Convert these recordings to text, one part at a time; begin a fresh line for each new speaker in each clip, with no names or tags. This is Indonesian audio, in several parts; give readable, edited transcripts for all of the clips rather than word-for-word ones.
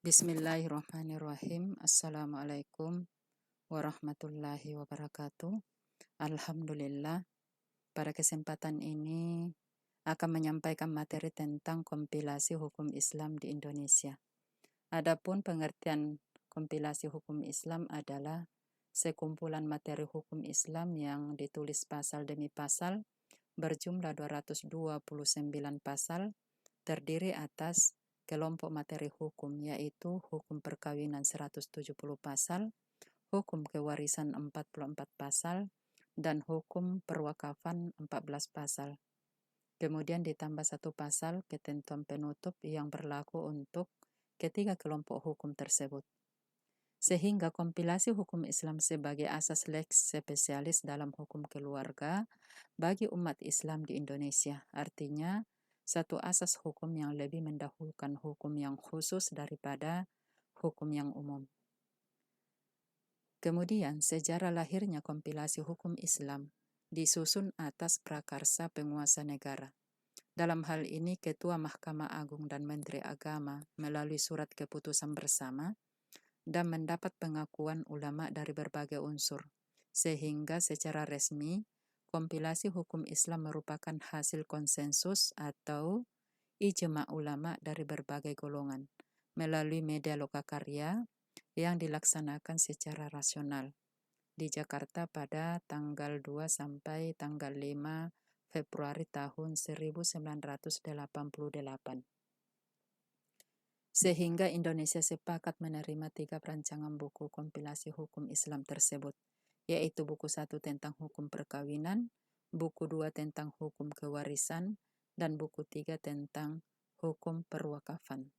Bismillahirrahmanirrahim. Assalamualaikum warahmatullahi wabarakatuh. Alhamdulillah, pada kesempatan ini akan menyampaikan materi tentang kompilasi hukum Islam di Indonesia. Adapun pengertian kompilasi hukum Islam adalah sekumpulan materi hukum Islam yang ditulis pasal demi pasal berjumlah 229 pasal, terdiri atas kelompok materi hukum, yaitu hukum perkawinan 170 pasal, hukum kewarisan 44 pasal, dan hukum perwakafan 14 pasal. Kemudian ditambah satu pasal ketentuan penutup yang berlaku untuk ketiga kelompok hukum tersebut. Sehingga kompilasi hukum Islam sebagai asas lex spesialis dalam hukum keluarga bagi umat Islam di Indonesia. Artinya, satu asas hukum yang lebih mendahulukan hukum yang khusus daripada hukum yang umum. Kemudian, sejarah lahirnya kompilasi hukum Islam disusun atas prakarsa penguasa negara. Dalam hal ini, Ketua Mahkamah Agung dan Menteri Agama melalui surat keputusan bersama dan mendapat pengakuan ulama dari berbagai unsur, sehingga secara resmi kompilasi hukum Islam merupakan hasil konsensus atau ijma ulama dari berbagai golongan melalui media lokakarya yang dilaksanakan secara rasional di Jakarta pada tanggal 2 sampai tanggal 5 Februari tahun 1988. Sehingga Indonesia sepakat menerima 3 perancangan buku kompilasi hukum Islam tersebut, yaitu buku 1 tentang hukum perkawinan, buku 2 tentang hukum kewarisan, dan buku 3 tentang hukum perwakafan.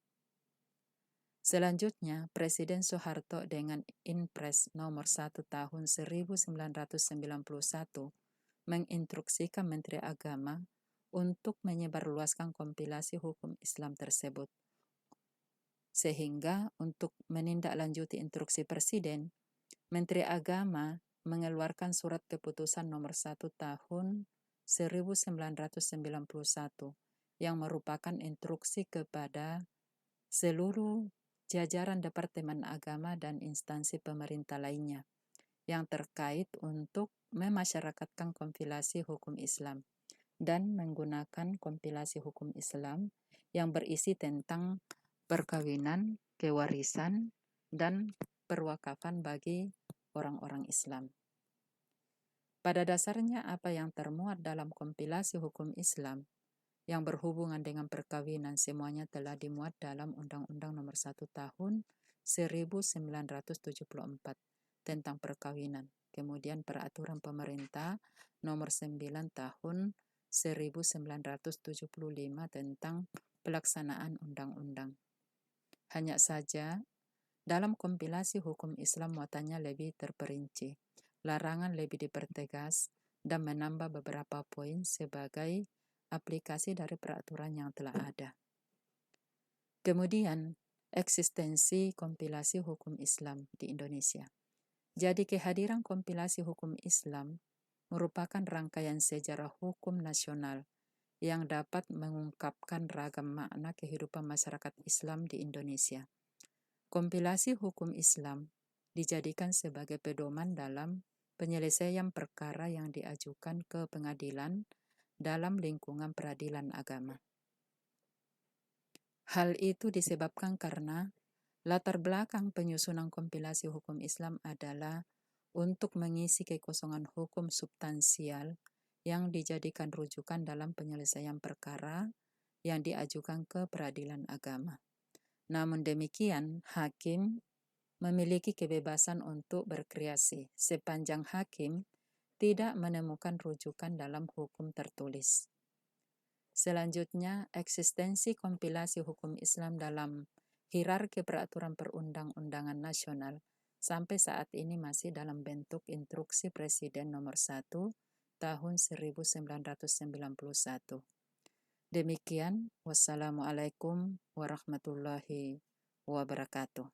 Selanjutnya, Presiden Soeharto dengan Inpres nomor 1 tahun 1991 menginstruksikan Menteri Agama untuk menyebarluaskan kompilasi hukum Islam tersebut. Sehingga untuk menindaklanjuti instruksi Presiden, Menteri Agama mengeluarkan surat keputusan nomor 1 tahun 1991 yang merupakan instruksi kepada seluruh jajaran Departemen Agama dan instansi pemerintah lainnya yang terkait untuk memasyarakatkan kompilasi hukum Islam dan menggunakan kompilasi hukum Islam yang berisi tentang perkawinan, kewarisan, dan perwakafan bagi orang-orang Islam. Pada dasarnya, apa yang termuat dalam kompilasi hukum Islam yang berhubungan dengan perkawinan semuanya telah dimuat dalam Undang-Undang Nomor 1 Tahun 1974 tentang perkawinan. Kemudian Peraturan Pemerintah Nomor 9 Tahun 1975 tentang pelaksanaan undang-undang. Hanya saja, dalam kompilasi hukum Islam muatannya lebih terperinci, larangan lebih dipertegas, dan menambah beberapa poin sebagai aplikasi dari peraturan yang telah ada. Kemudian, eksistensi kompilasi hukum Islam di Indonesia. Jadi kehadiran kompilasi hukum Islam merupakan rangkaian sejarah hukum nasional yang dapat mengungkapkan ragam makna kehidupan masyarakat Islam di Indonesia. Kompilasi hukum Islam dijadikan sebagai pedoman dalam penyelesaian perkara yang diajukan ke pengadilan dalam lingkungan peradilan agama. Hal itu disebabkan karena latar belakang penyusunan kompilasi hukum Islam adalah untuk mengisi kekosongan hukum substansial yang dijadikan rujukan dalam penyelesaian perkara yang diajukan ke peradilan agama. Namun demikian, hakim memiliki kebebasan untuk berkreasi sepanjang hakim tidak menemukan rujukan dalam hukum tertulis. Selanjutnya, eksistensi kompilasi hukum Islam dalam hierarki peraturan perundang-undangan nasional sampai saat ini masih dalam bentuk instruksi Presiden nomor 1 tahun 1991. Demikian, wassalamualaikum warahmatullahi wabarakatuh.